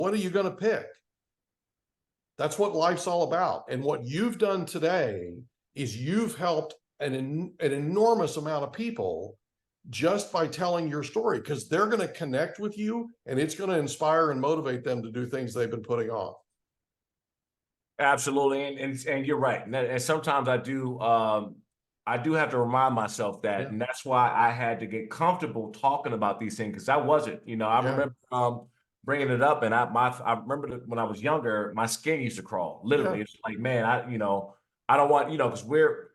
what are you going to pick? That's what life's all about. And what you've done today is you've helped an enormous amount of people just by telling your story, because they're going to connect with you and it's going to inspire and motivate them to do things they've been putting off. Absolutely. And you're right. And sometimes I do have to remind myself that, and that's why I had to get comfortable talking about these things, because I wasn't, I remember bringing it up, and I remember that when I was younger, my skin used to crawl, literally. It's like, man, I don't want, because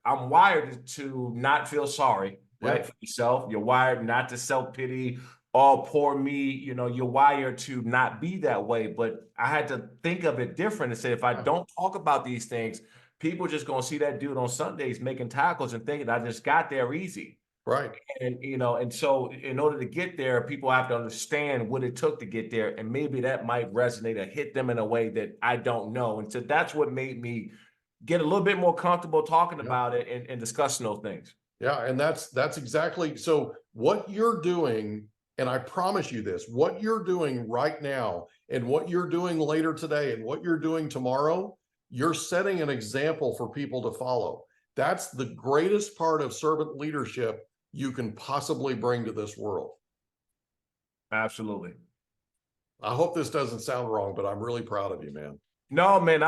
I'm wired to not feel sorry, right, for yourself. You're wired not to self-pity. Oh, poor me, you're wired to not be that way. But I had to think of it different and say, if I don't talk about these things, people just gonna see that dude on Sundays making tackles and thinking I just got there easy. Right. And and so in order to get there, people have to understand what it took to get there. And maybe that might resonate or hit them in a way that I don't know. And so that's what made me get a little bit more comfortable talking about it and discussing those things. Yeah. And that's exactly, so what you're doing, and I promise you this, what you're doing right now and what you're doing later today and what you're doing tomorrow, you're setting an example for people to follow. That's the greatest part of servant leadership you can possibly bring to this world. Absolutely. I hope this doesn't sound wrong, but I'm really proud of you, man. No, man.